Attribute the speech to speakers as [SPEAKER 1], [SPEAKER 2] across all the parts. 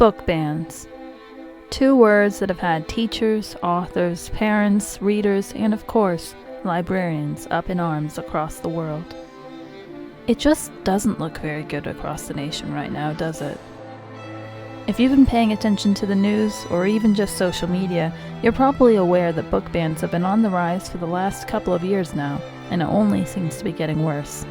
[SPEAKER 1] Book bans. Two words that have had teachers, authors, parents, readers, and of course, librarians up in arms across the world. It just doesn't look very good across the nation right now, does it? If you've been paying attention to the news, or even just social media, you're probably aware that book bans have been on the rise for the last couple of years now, and it only seems to be getting worse.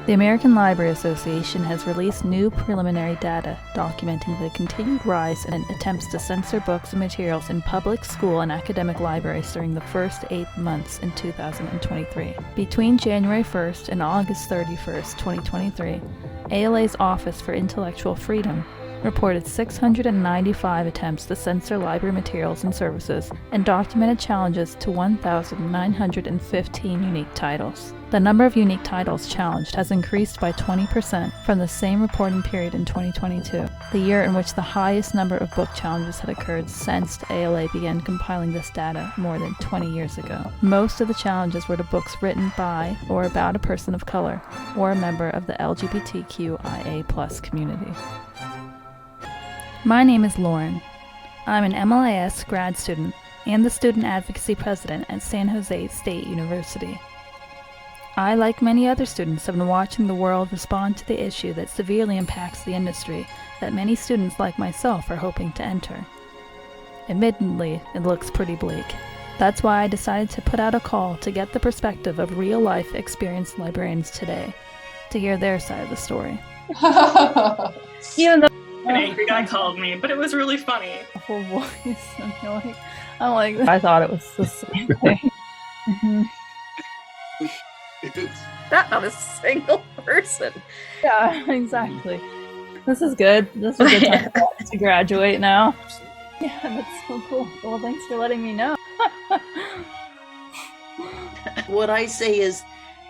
[SPEAKER 1] The American Library Association has released new preliminary data documenting the continued rise in attempts to censor books and materials in public, school, and academic libraries during the first 8 months in 2023. Between January 1st and August 31st, 2023, ALA's Office for Intellectual Freedom reported 695 attempts to censor library materials and services and documented challenges to 1,915 unique titles. The number of unique titles challenged has increased by 20% from the same reporting period in 2022, the year in which the highest number of book challenges had occurred since ALA began compiling this data more than 20 years ago. Most of the challenges were to books written by or about a person of color or a member of the LGBTQIA+ community. My name is Lauren. I'm an MLIS grad student and the Student Advocacy President at San Jose State University. I, like many other students, have been watching the world respond to the issue that severely impacts the industry that many students like myself are hoping to enter. Admittedly, it looks pretty bleak. That's why I decided to put out a call to get the perspective of real-life experienced librarians today, to hear their side of the story. Even though
[SPEAKER 2] an angry guy called me, but it was really funny.
[SPEAKER 1] Awful voice. I'm like, I thought it was the same thing.
[SPEAKER 3] Not a single person.
[SPEAKER 1] Yeah, exactly. This is good. This is a good time to graduate now. Yeah, that's so cool. Well, thanks for letting me know.
[SPEAKER 3] What I say is,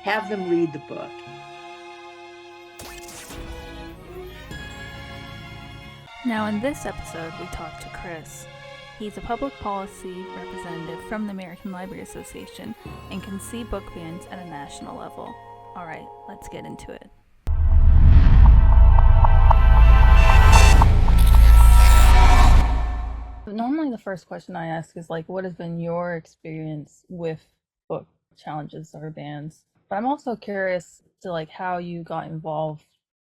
[SPEAKER 3] have them read the book.
[SPEAKER 1] Now in this episode, we talk to Chris. He's a public policy representative from the American Library Association and can see book bans at a national level. Alright, let's get into it. Normally the first question I ask is like, what has been your experience with book challenges or bans? But I'm also curious to like how you got involved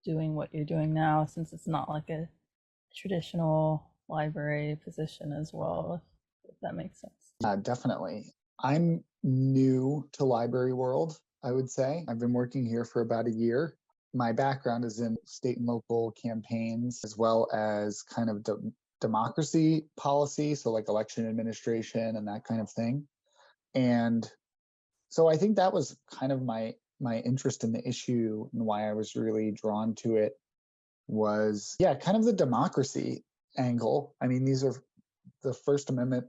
[SPEAKER 1] doing what you're doing now, since it's not like a traditional library position as well, if that makes sense.
[SPEAKER 4] Definitely. I'm new to library world, I would say. I've been working here for about a year. My background is in state and local campaigns, as well as kind of democracy policy, so like election administration and that kind of thing. And so I think that was kind of my interest in the issue, and why I was really drawn to it was, kind of the democracy angle. I mean, these are the First Amendment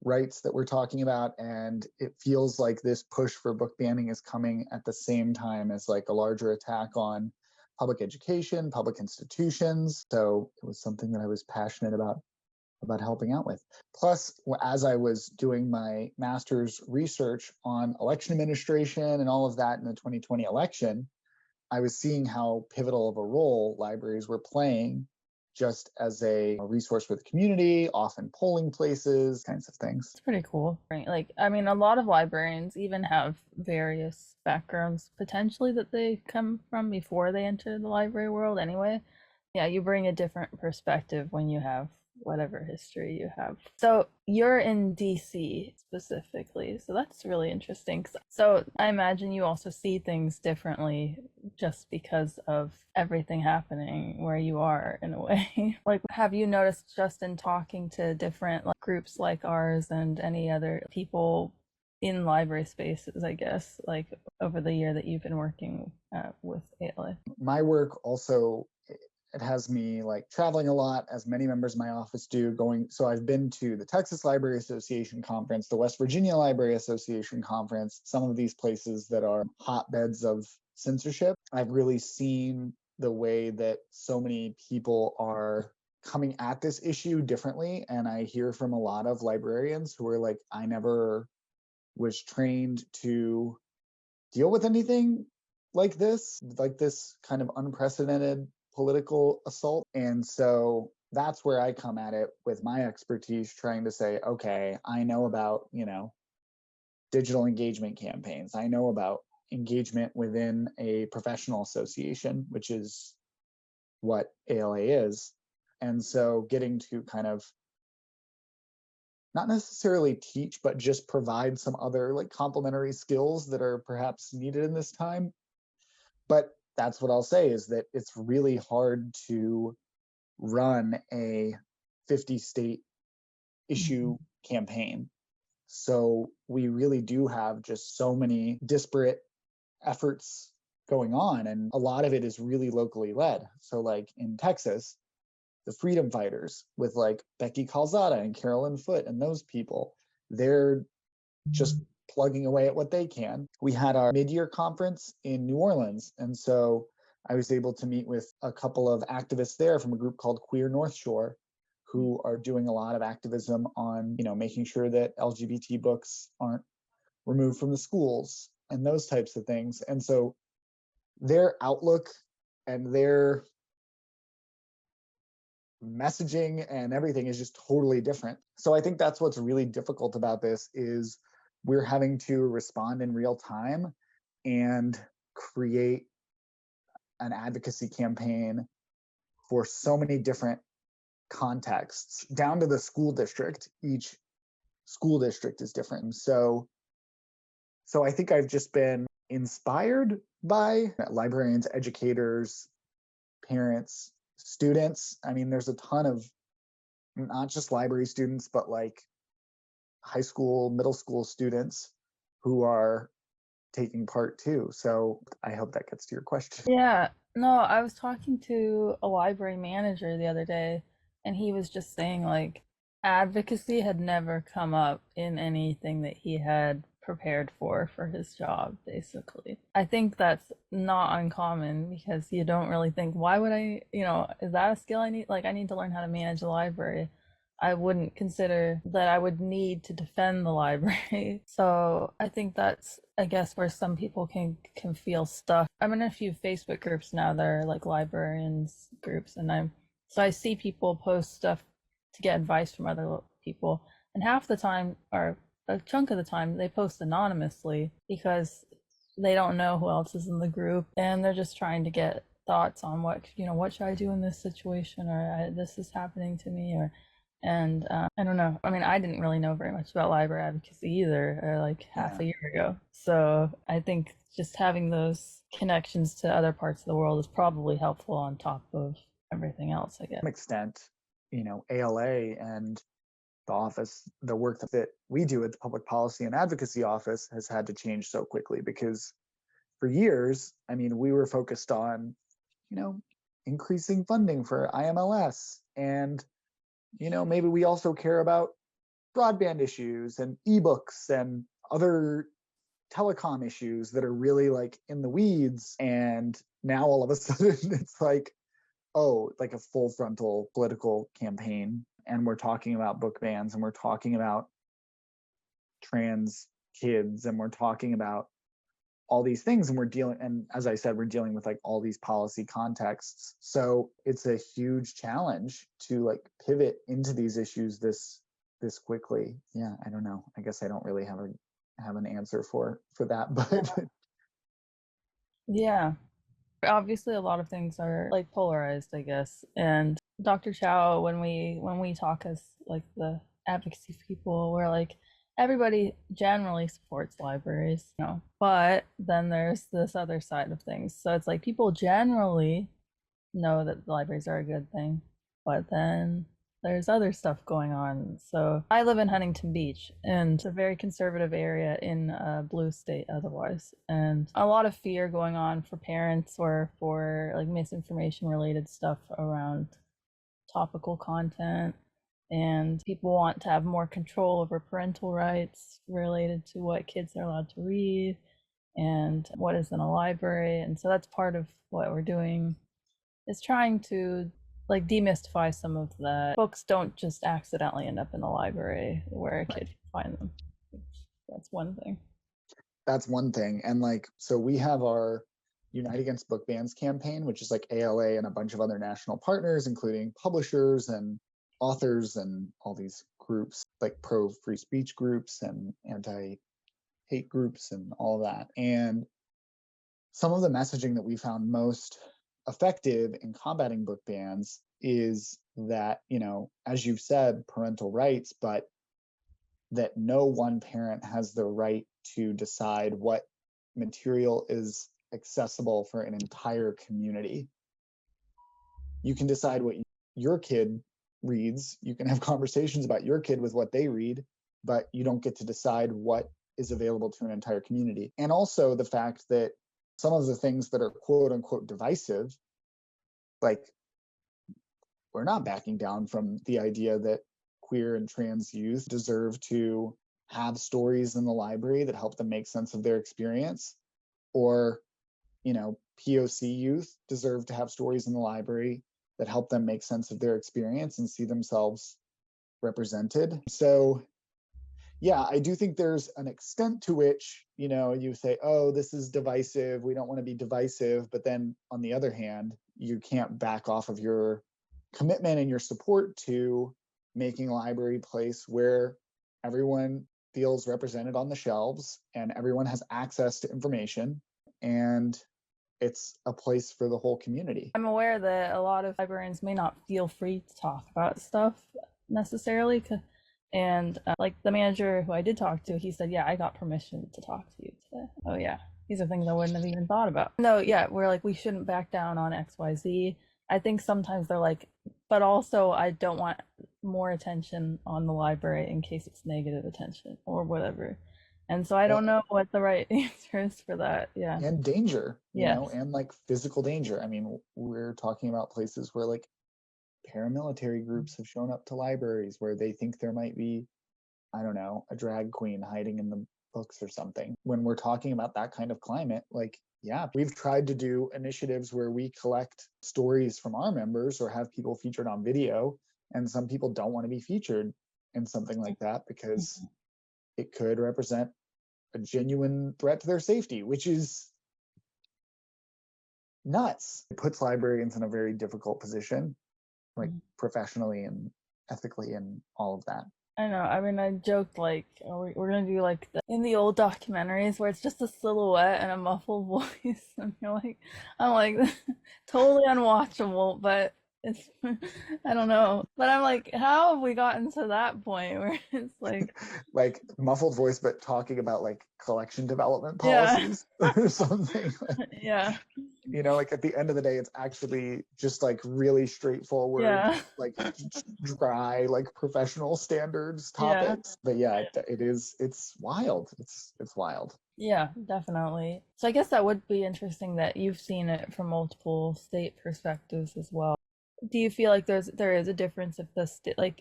[SPEAKER 4] rights that we're talking about, and it feels like this push for book banning is coming at the same time as like a larger attack on public education, public institutions. So it was something that I was passionate about helping out with. Plus, as I was doing my master's research on election administration and all of that in the 2020 election, I was seeing how pivotal of a role libraries were playing just as a resource for the community, often polling places, kinds of things.
[SPEAKER 1] It's pretty cool. Like, I mean, a lot of librarians even have various backgrounds potentially that they come from before they enter the library world anyway. Yeah, you bring a different perspective when you have whatever history you have. So you're in DC specifically, so that's really interesting. So I imagine you also see things differently just because of everything happening where you are, in a way. Like, have you noticed just in talking to different groups like ours and any other people in library spaces, I guess, like over the year that you've been working with ALA?
[SPEAKER 4] My work also, it has me like traveling a lot, as many members of my office do, so I've been to the Texas Library Association conference, the West Virginia Library Association conference, some of these places that are hotbeds of censorship. I've really seen the way that so many people are coming at this issue differently. And I hear from a lot of librarians who are like, I never was trained to deal with anything like this kind of unprecedented political assault. And so that's where I come at it with my expertise, trying to say, okay, I know about, digital engagement campaigns. I know about engagement within a professional association, which is what ALA is. And so getting to kind of not necessarily teach, but just provide some other like complementary skills that are perhaps needed in this time. But that's what I'll say is that it's really hard to run a 50 state issue campaign. So we really do have just so many disparate efforts going on, and a lot of it is really locally led. So like in Texas, the freedom fighters with like Becky Calzada and Carolyn Foote and those people, they're just plugging away at what they can. We had our mid-year conference in New Orleans, and so I was able to meet with a couple of activists there from a group called Queer North Shore, who are doing a lot of activism on, making sure that LGBT books aren't removed from the schools and those types of things. And so their outlook and their messaging and everything is just totally different. So I think that's what's really difficult about this is we're having to respond in real time and create an advocacy campaign for so many different contexts down to the school district. Each school district is different. So I think I've just been inspired by librarians, educators, parents, students. I mean, there's a ton of not just library students, but like high school, middle school students who are taking part too. So I hope that gets to your question.
[SPEAKER 1] Yeah, no, I was talking to a library manager the other day, and he was just saying like advocacy had never come up in anything that he had prepared for his job, basically. I think that's not uncommon because you don't really think, why would I, is that a skill I need? Like, I need to learn how to manage a library. I wouldn't consider that I would need to defend the library. So I think that's, I guess, where some people can feel stuck. I'm in a few Facebook groups now that are like librarians groups, and I see people post stuff to get advice from other people, and half the time, or a chunk of the time, they post anonymously because they don't know who else is in the group, and they're just trying to get thoughts on what should I do in this situation, or this is happening to me, or and I don't know. I mean, I didn't really know very much about library advocacy either, like half a year ago. So I think just having those connections to other parts of the world is probably helpful on top of everything else, I guess.
[SPEAKER 4] To some extent, ALA and the office, the work that we do at the Public Policy and Advocacy Office has had to change so quickly because for years, I mean, we were focused on, increasing funding for IMLS, and maybe we also care about broadband issues and ebooks and other telecom issues that are really like in the weeds. And now all of a sudden it's like, oh, like a full frontal political campaign. And we're talking about book bans, and we're talking about trans kids, and we're talking about all these things, and as I said, we're dealing with like all these policy contexts. So it's a huge challenge to like pivot into these issues this quickly. Yeah, I don't know. I guess I don't really have an answer for that, but
[SPEAKER 1] yeah. Obviously a lot of things are like polarized, I guess. And Dr. Chow, when we talk as like the advocacy people, we're like, everybody generally supports libraries, but then there's this other side of things. So it's like people generally know that libraries are a good thing, but then there's other stuff going on. So I live in Huntington Beach, and it's a very conservative area in a blue state otherwise, and a lot of fear going on for parents or for like misinformation related stuff around topical content, and people want to have more control over parental rights related to what kids are allowed to read and what is in a library. And so that's part of what we're doing, is trying to like demystify some of that. Books don't just accidentally end up in the library where a kid can find them. That's one thing.
[SPEAKER 4] That's one thing. And like, so we have our Unite Against Book Bans campaign, which is like ALA and a bunch of other national partners, including publishers and authors and all these groups, like pro free speech groups and anti hate groups and all of that. And some of the messaging that we found most effective in combating book bans is that, as you've said, parental rights, but that no one parent has the right to decide what material is accessible for an entire community. You can decide what your kid reads. You can have conversations about your kid with what they read, but you don't get to decide what is available to an entire community. And also the fact that some of the things that are quote unquote divisive, like we're not backing down from the idea that queer and trans youth deserve to have stories in the library that help them make sense of their experience, or POC youth deserve to have stories in the library that help them make sense of their experience and see themselves represented. So yeah, I do think there's an extent to which, you say, oh, this is divisive, we don't want to be divisive, but then on the other hand, you can't back off of your commitment and your support to making a library place where everyone feels represented on the shelves and everyone has access to information, and it's a place for the whole community.
[SPEAKER 1] I'm aware that a lot of librarians may not feel free to talk about stuff necessarily, and like the manager who I did talk to, he said, yeah, I got permission to talk to you today. Oh yeah, these are things I wouldn't have even thought about. No, yeah, we're like, we shouldn't back down on XYZ. I think sometimes they're like, but also I don't want more attention on the library in case it's negative attention or whatever. And so I don't know what the right answer is for that. Yeah.
[SPEAKER 4] And danger, and like physical danger. I mean, we're talking about places where like paramilitary groups have shown up to libraries where they think there might be, I don't know, a drag queen hiding in the books or something. When we're talking about that kind of climate, like, yeah, we've tried to do initiatives where we collect stories from our members or have people featured on video, and some people don't want to be featured in something like that because it could represent a genuine threat to their safety, which is nuts. It puts librarians in a very difficult position, like professionally and ethically and all of that.
[SPEAKER 1] I know. I mean, I joked like, we're gonna do like in the old documentaries where it's just a silhouette and a muffled voice, and I'm like, totally unwatchable. But it's, I don't know. But I'm like, how have we gotten to that point where it's
[SPEAKER 4] like muffled voice, but talking about like collection development policies or something.
[SPEAKER 1] Yeah.
[SPEAKER 4] Like at the end of the day, it's actually just like really straightforward, like dry, like professional standards topics. But yeah, it's wild. It's wild.
[SPEAKER 1] Yeah, definitely. So I guess that would be interesting that you've seen it from multiple state perspectives as well. Do you feel like there is a difference if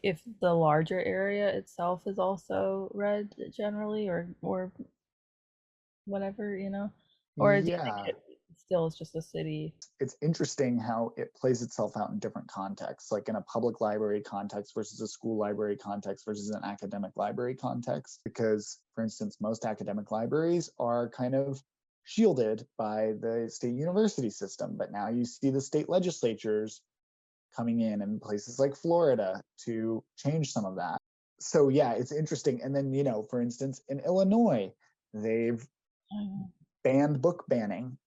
[SPEAKER 1] if the larger area itself is also red generally, or whatever, or do you think it still is just a city?
[SPEAKER 4] It's interesting how it plays itself out in different contexts, like in a public library context versus a school library context versus an academic library context. Because, for instance, most academic libraries are kind of shielded by the state university system, but now you see the state legislatures coming in places like Florida to change some of that. So yeah, it's interesting. And then, for instance, in Illinois, they've banned book banning.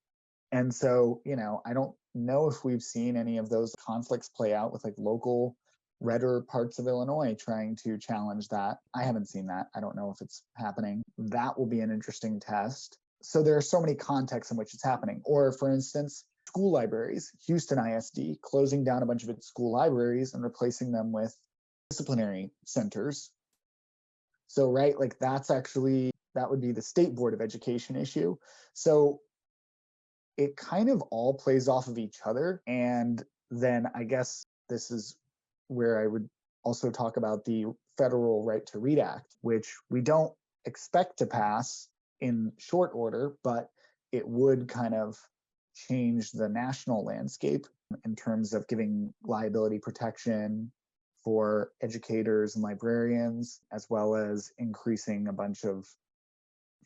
[SPEAKER 4] And so, I don't know if we've seen any of those conflicts play out with like local redder parts of Illinois trying to challenge that. I haven't seen that. I don't know if it's happening. That will be an interesting test. So there are so many contexts in which it's happening. Or for instance, school libraries, Houston ISD, closing down a bunch of its school libraries and replacing them with disciplinary centers. So, right, like that would be the State Board of Education issue. So it kind of all plays off of each other. And then I guess this is where I would also talk about the Federal Right to Read Act, which we don't expect to pass in short order, but it would kind of change the national landscape in terms of giving liability protection for educators and librarians, as well as increasing a bunch of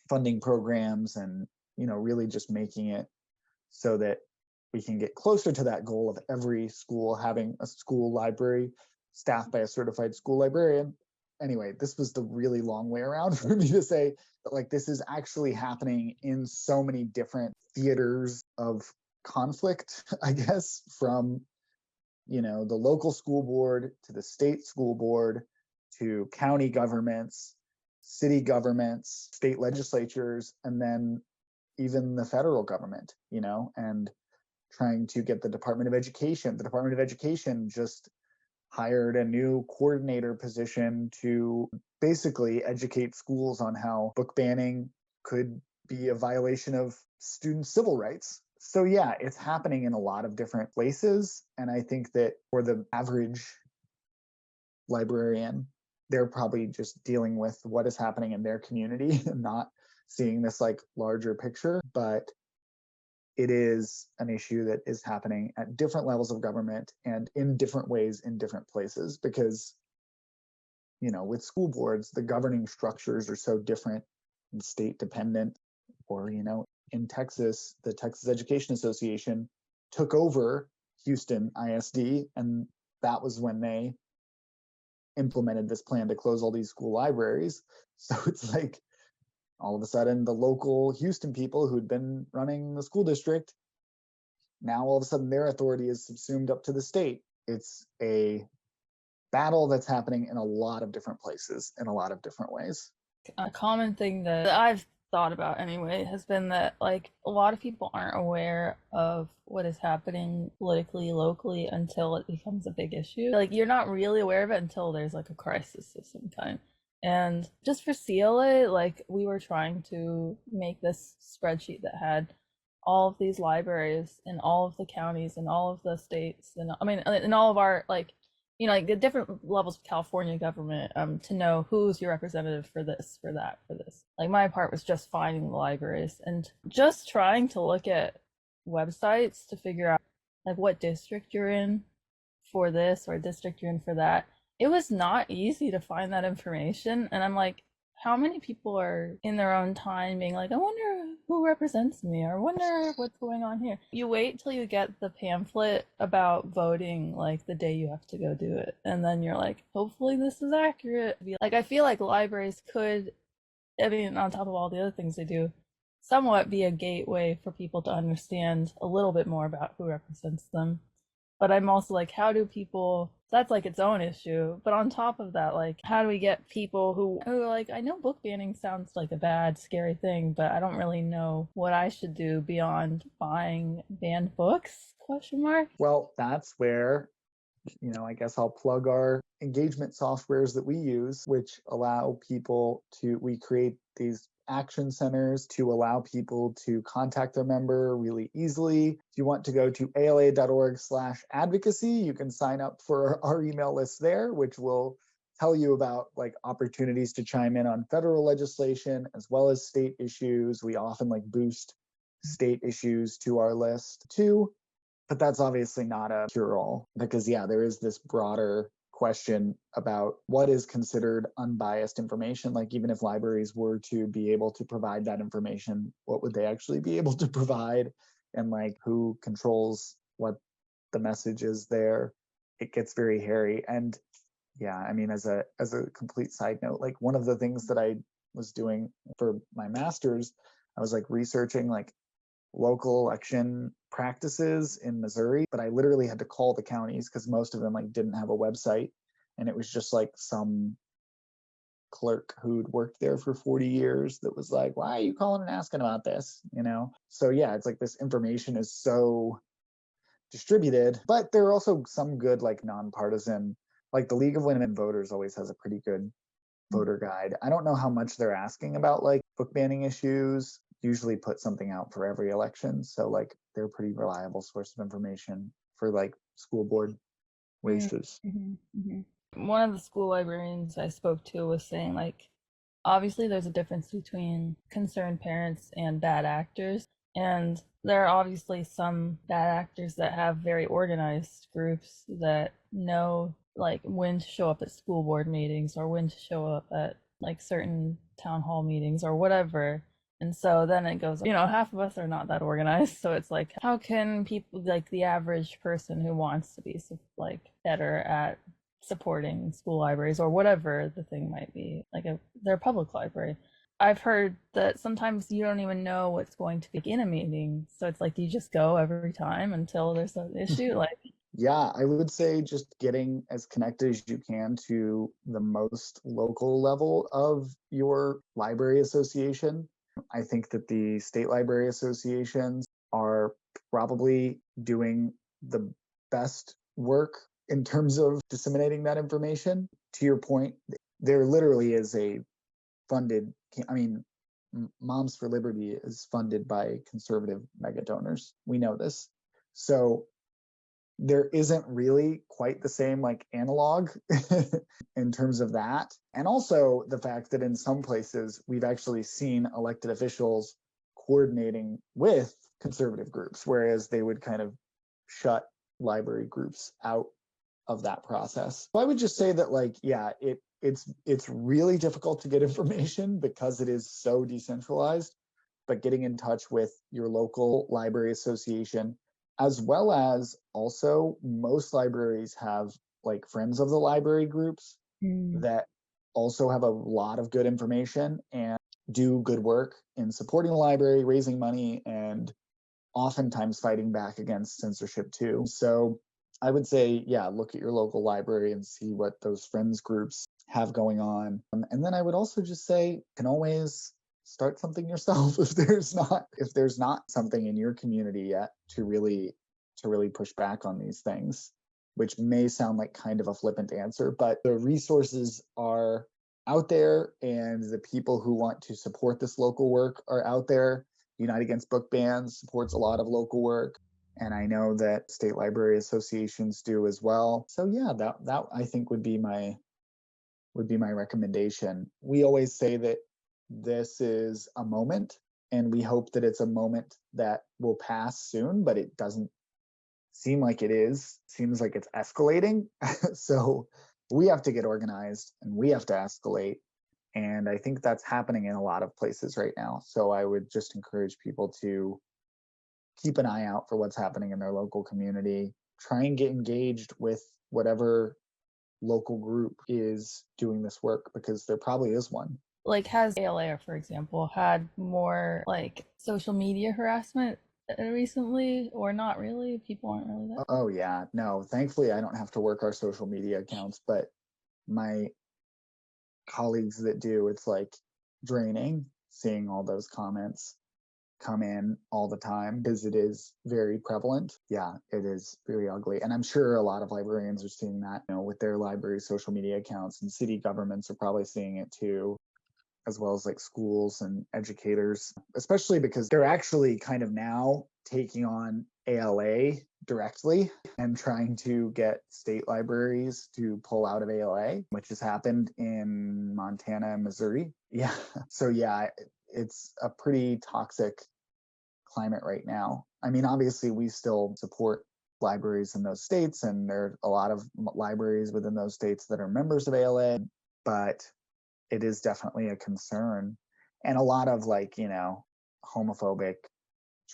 [SPEAKER 4] funding programs and, really just making it so that we can get closer to that goal of every school having a school library staffed by a certified school librarian. Anyway, this was the really long way around for me to say that like this is actually happening in so many different theaters of conflict, I guess, from the local school board to the state school board to county governments, city governments, state legislatures, and then even the federal government, and trying to get the Department of Education. The Department of Education just hired a new coordinator position to basically educate schools on how book banning could be a violation of student civil rights. So yeah, it's happening in a lot of different places. And I think that for the average librarian, they're probably just dealing with what is happening in their community and not seeing this like larger picture. But it is an issue that is happening at different levels of government and in different ways in different places because, with school boards, the governing structures are so different and state dependent. Or, in Texas, the Texas Education Association took over Houston ISD, and that was when they implemented this plan to close all these school libraries. So it's like all of a sudden the local Houston people who'd been running the school district, now all of a sudden their authority is subsumed up to the state. It's a battle that's happening in a lot of different places in a lot of different ways.
[SPEAKER 1] A common thing that I've thought about anyway has been that like a lot of people aren't aware of what is happening politically locally until it becomes a big issue. Like you're not really aware of it until there's like a crisis of some kind. And just for CLA, like we were trying to make this spreadsheet that had all of these libraries in all of the counties and all of the states, and I mean in all of our like like the different levels of California government, to know who's your representative for this, for that, for this. Like my part was just finding the libraries and just trying to look at websites to figure out like what district you're in for this or district you're in for that. It was not easy to find that information, and I'm like, how many people are in their own time being like, I wonder who represents me, or I wonder what's going on here. You wait till you get the pamphlet about voting like the day you have to go do it, and then you're like, hopefully this is accurate. Like I feel like libraries could, I mean, on top of all the other things they do, somewhat be a gateway for people to understand a little bit more about who represents them. But I'm also like, how do people, that's like its own issue. But on top of that, like, how do we get people who are like, I know book banning sounds like a bad, scary thing, but I don't really know what I should do beyond buying banned books, question mark?
[SPEAKER 4] Well, that's where, I guess I'll plug our engagement softwares that we use, which allow people to, we create these action centers to allow people to contact their member really easily. If you want to go to ala.org/advocacy, you can sign up for our email list there, which will tell you about like opportunities to chime in on federal legislation as well as state issues. We often like boost state issues to our list too, but that's obviously not a cure-all because there is this broader question about what is considered unbiased information. Like even if libraries were to be able to provide that information, what would they actually be able to provide, and like who controls what the message is there? It gets very hairy. And I mean, as a complete side note, like one of the things that I was doing for my master's, I was like researching like local election practices in Missouri, but I literally had to call the counties because most of them like didn't have a website, and it was just like some clerk who'd worked there for 40 years that was like, why are you calling and asking about this? So it's like this information is so distributed, but there are also some good like nonpartisan, like the League of Women Voters always has a pretty good voter guide. I don't know how much they're asking about like book banning issues, usually put something out for every election. So like they're a pretty reliable source of information for like school board races.
[SPEAKER 1] One of the school librarians I spoke to was saying like, obviously there's a difference between concerned parents and bad actors. And there are obviously some bad actors that have very organized groups that know like when to show up at school board meetings or when to show up at like certain town hall meetings or whatever. And so then it goes, half of us are not that organized. So it's like, how can people, like the average person who wants to be like better at supporting school libraries or whatever the thing might be, like their public library. I've heard that sometimes you don't even know what's going to be in a meeting. So it's like you just go every time until there's an issue. Like,
[SPEAKER 4] Yeah, I would say just getting as connected as you can to the most local level of your library association. I think that the state library associations are probably doing the best work in terms of disseminating that information. To your point, there literally is a funded, I mean, Moms for Liberty is funded by conservative mega donors. We know this. So there isn't really quite the same like analog in terms of that. And also the fact that in some places we've actually seen elected officials coordinating with conservative groups, whereas they would kind of shut library groups out of that process. So I would just say that like, yeah, it's really difficult to get information because it is so decentralized, but getting in touch with your local library association, as well as also most libraries have like friends of the library groups that also have a lot of good information and do good work in supporting the library, raising money, and oftentimes fighting back against censorship too. So I would say, yeah, look at your local library and see what those friends groups have going on. And then I would also just say, you can always start something yourself if there's not something in your community yet to really push back on these things, which may sound like kind of a flippant answer, but the resources are out there and the people who want to support this local work are out there. Unite Against Book Bans supports a lot of local work, and I know that state library associations do as well. So yeah, that I think would be my recommendation. We always say that this is a moment, and we hope that it's a moment that will pass soon, but it doesn't seem like it is. Seems like it's escalating. So we have to get organized and we have to escalate. And I think that's happening in a lot of places right now. So I would just encourage people to keep an eye out for what's happening in their local community. Try and get engaged with whatever local group is doing this work, because there probably is one.
[SPEAKER 1] Like, has ALA, for example, had more like social media harassment recently, or not really? People aren't really that.
[SPEAKER 4] Oh yeah, no, thankfully I don't have to work our social media accounts, but my colleagues that do, it's like draining seeing all those comments come in all the time because it is very prevalent. Yeah, it is very ugly. And I'm sure a lot of librarians are seeing that, with their library social media accounts, and city governments are probably seeing it too, as well as like schools and educators, especially because they're actually kind of now taking on ALA directly and trying to get state libraries to pull out of ALA, which has happened in Montana and Missouri. Yeah. So yeah, it's a pretty toxic climate right now. I mean, obviously we still support libraries in those states, and there are a lot of libraries within those states that are members of ALA, but it is definitely a concern. And a lot of like, homophobic,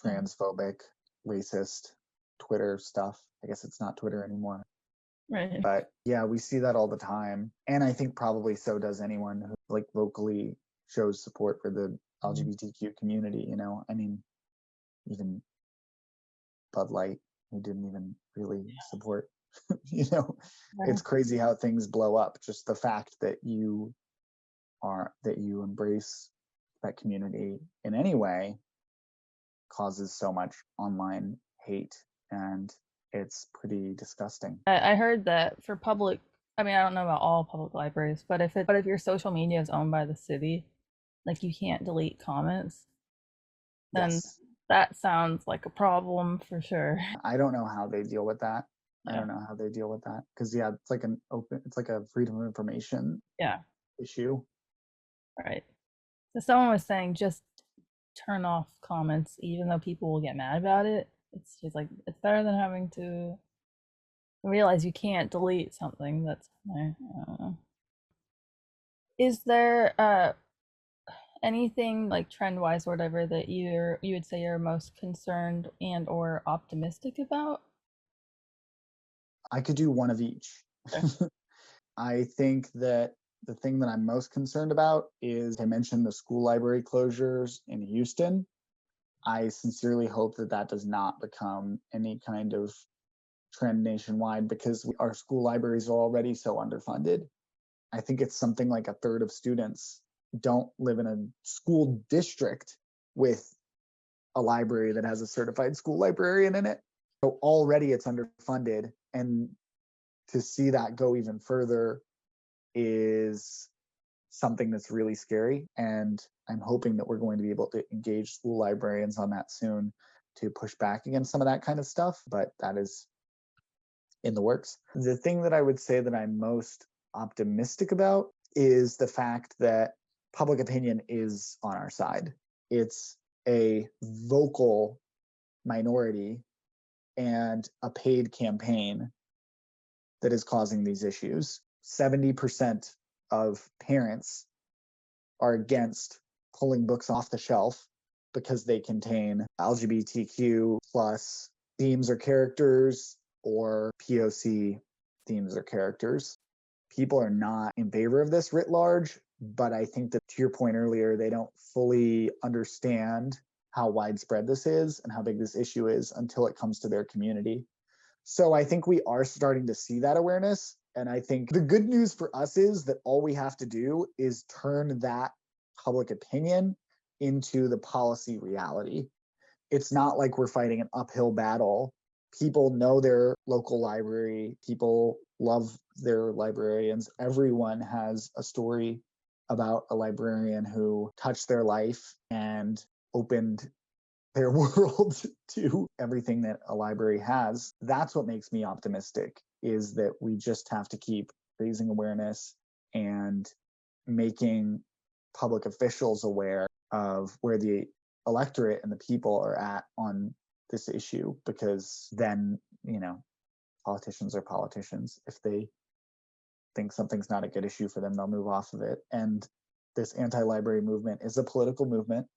[SPEAKER 4] transphobic, racist Twitter stuff. I guess it's not Twitter anymore.
[SPEAKER 1] Right.
[SPEAKER 4] But yeah, we see that all the time. And I think probably so does anyone who like locally shows support for the LGBTQ community, I mean, even Bud Light, who didn't even really support, it's crazy how things blow up. Just the fact that you embrace that community in any way causes so much online hate, and it's pretty disgusting.
[SPEAKER 1] I heard that for public, I mean, I don't know about all public libraries, but if your social media is owned by the city, like you can't delete comments, then
[SPEAKER 4] Yes.
[SPEAKER 1] that sounds like a problem for sure.
[SPEAKER 4] I don't know how they deal with that. I
[SPEAKER 1] Yeah.
[SPEAKER 4] don't know how they deal with that, because yeah, it's like a freedom of information
[SPEAKER 1] Yeah.
[SPEAKER 4] issue.
[SPEAKER 1] Right. So someone was saying just turn off comments, even though people will get mad about it. It's just like it's better than having to realize you can't delete something that's there. I don't know. Is there Anything like trend wise or whatever that you would say you're most concerned and or optimistic about?
[SPEAKER 4] I could do one of each.
[SPEAKER 1] Okay.
[SPEAKER 4] I think that the thing that I'm most concerned about is I mentioned the school library closures in Houston. I sincerely hope that that does not become any kind of trend nationwide because our school libraries are already so underfunded. I think it's something like a third of students don't live in a school district with a library that has a certified school librarian in it. So already it's underfunded. And to see that go even further is something that's really scary. And I'm hoping that we're going to be able to engage school librarians on that soon to push back against some of that kind of stuff. But that is in the works. The thing that I would say that I'm most optimistic about is the fact that public opinion is on our side. It's a vocal minority and a paid campaign that is causing these issues. 70% of parents are against pulling books off the shelf because they contain LGBTQ plus themes or characters or POC themes or characters. People are not in favor of this writ large, but I think that to your point earlier, they don't fully understand how widespread this is and how big this issue is until it comes to their community. So I think we are starting to see that awareness. And I think the good news for us is that all we have to do is turn that public opinion into the policy reality. It's not like we're fighting an uphill battle. People know their local library, people love their librarians. Everyone has a story about a librarian who touched their life and opened their world to everything that a library has. That's what makes me optimistic, is that we just have to keep raising awareness and making public officials aware of where the electorate and the people are at on this issue, because then, politicians are politicians. If they think something's not a good issue for them, they'll move off of it. And this anti-library movement is a political movement.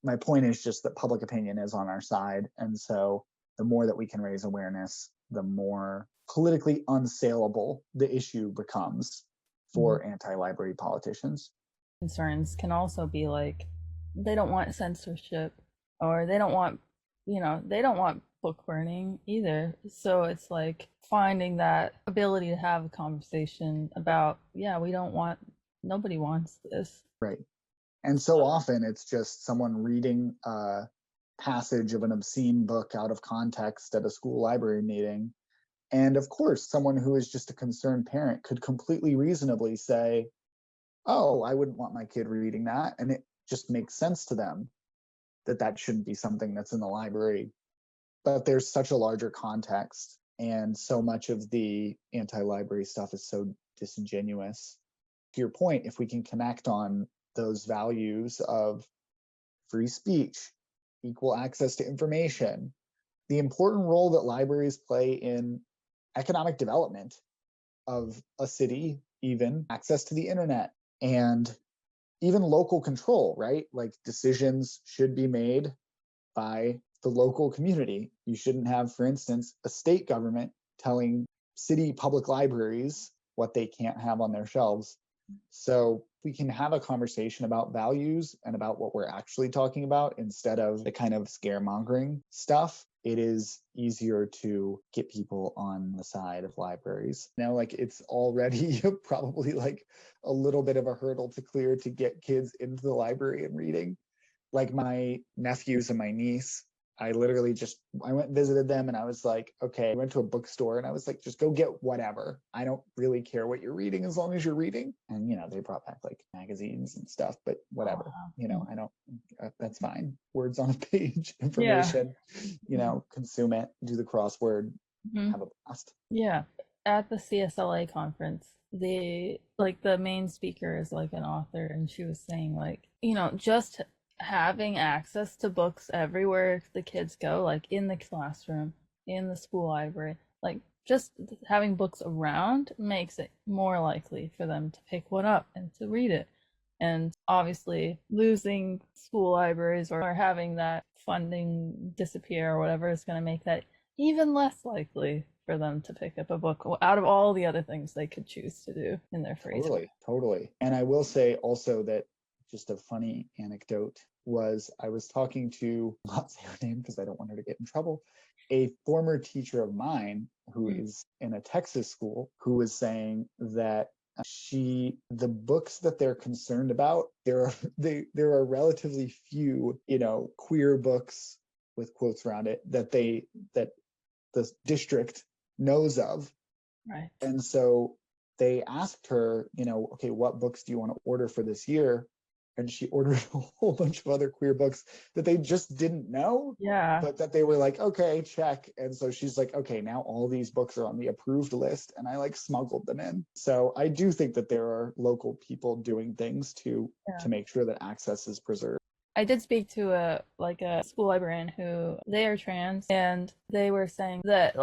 [SPEAKER 4] My point is just that public opinion is on our side. And so the more that we can raise awareness, the more politically unsaleable the issue becomes for anti-library politicians.
[SPEAKER 1] Concerns can also be like they don't want censorship or they don't want they don't want book burning either. So it's like finding that ability to have a conversation about, yeah, we don't want, nobody wants this.
[SPEAKER 4] Right. And so often it's just someone reading a passage of an obscene book out of context at a school library meeting. And of course, someone who is just a concerned parent could completely reasonably say, oh, I wouldn't want my kid reading that. And it just makes sense to them that that shouldn't be something that's in the library. But there's such a larger context. And so much of the anti-library stuff is so disingenuous. To your point, if we can connect on those values of free speech, equal access to information, the important role that libraries play in economic development of a city, even access to the internet, and even local control, right? Like decisions should be made by the local community. You shouldn't have, for instance, a state government telling city public libraries what they can't have on their shelves. So we can have a conversation about values and about what we're actually talking about instead of the kind of scaremongering stuff. It is easier to get people on the side of libraries. Now, like, it's already probably like a little bit of a hurdle to clear to get kids into the library and reading. Like my nephews and my niece, I literally I went and visited them and I was like, okay, I went to a bookstore and I was like, just go get whatever. I don't really care what you're reading as long as you're reading. And, they brought back like magazines and stuff, but whatever, I don't, that's fine. Words on a page, information, consume it, do the crossword, have a blast.
[SPEAKER 1] Yeah. At the CSLA conference, the main speaker is like an author, and she was saying like, just having access to books everywhere the kids go, like in the classroom, in the school library, like just having books around makes it more likely for them to pick one up and to read it. And obviously, losing school libraries or having that funding disappear or whatever is going to make that even less likely for them to pick up a book out of all the other things they could choose to do in their free time.
[SPEAKER 4] Totally. And I will say also that just a funny anecdote was I was talking to, I'll not say her name because I don't want her to get in trouble, a former teacher of mine who is in a Texas school, who was saying that the books that they're concerned about, there are relatively few, queer books with quotes around it that the district knows of.
[SPEAKER 1] Right.
[SPEAKER 4] And so they asked her, okay, what books do you want to order for this year? And she ordered a whole bunch of other queer books that they just didn't know.
[SPEAKER 1] Yeah.
[SPEAKER 4] But that they were like, okay, check. And so she's like, okay, now all these books are on the approved list. And I smuggled them in. So I do think that there are local people doing things to make sure that access is preserved.
[SPEAKER 1] I did speak to a school librarian who they are trans, and they were saying that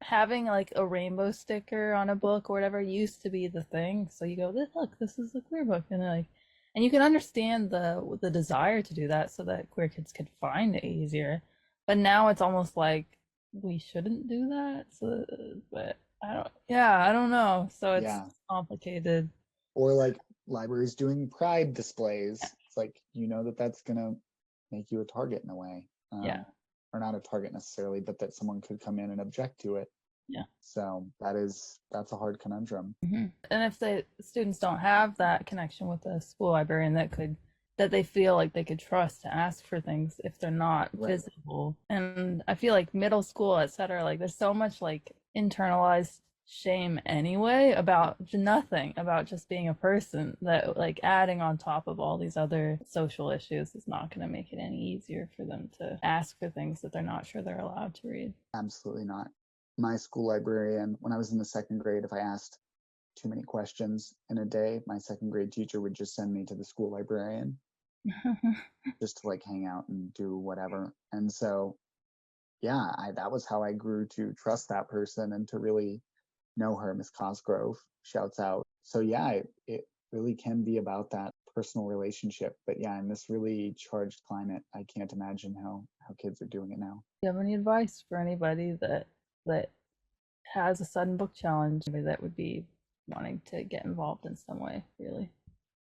[SPEAKER 1] having a rainbow sticker on a book or whatever used to be the thing. So you go, look, this is a queer book, and and you can understand the desire to do that so that queer kids could find it easier. But now it's almost like we shouldn't do that. So, but I don't know. So it's complicated.
[SPEAKER 4] Or libraries doing pride displays. It's that's gonna make you a target in a way. Or not a target necessarily, but that someone could come in and object to it.
[SPEAKER 1] Yeah.
[SPEAKER 4] So that's a hard conundrum.
[SPEAKER 1] Mm-hmm. And if the students don't have that connection with a school librarian that they feel like they could trust to ask for things if they're not visible. And I feel like middle school, etc., there's so much internalized shame anyway about nothing, about just being a person, that adding on top of all these other social issues is not going to make it any easier for them to ask for things that they're not sure they're allowed to read.
[SPEAKER 4] Absolutely not. My school librarian, when I was in the second grade, if I asked too many questions in a day, my second grade teacher would just send me to the school librarian just to hang out and do whatever. And so that was how I grew to trust that person and to really know her. Miss Cosgrove, shouts out. So it really can be about that personal relationship. But in this really charged climate, I can't imagine how kids are doing it now.
[SPEAKER 1] Do you have any advice for anybody that has a sudden book challenge that would be wanting to get involved in some way, really?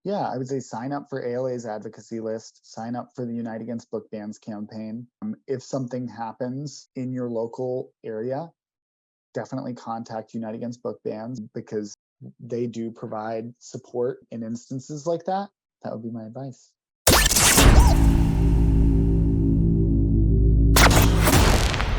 [SPEAKER 4] Yeah, I would say sign up for ALA's advocacy list, sign up for the Unite Against Book Bans campaign. If something happens in your local area, definitely contact Unite Against Book Bans because they do provide support in instances like that. That would be my advice.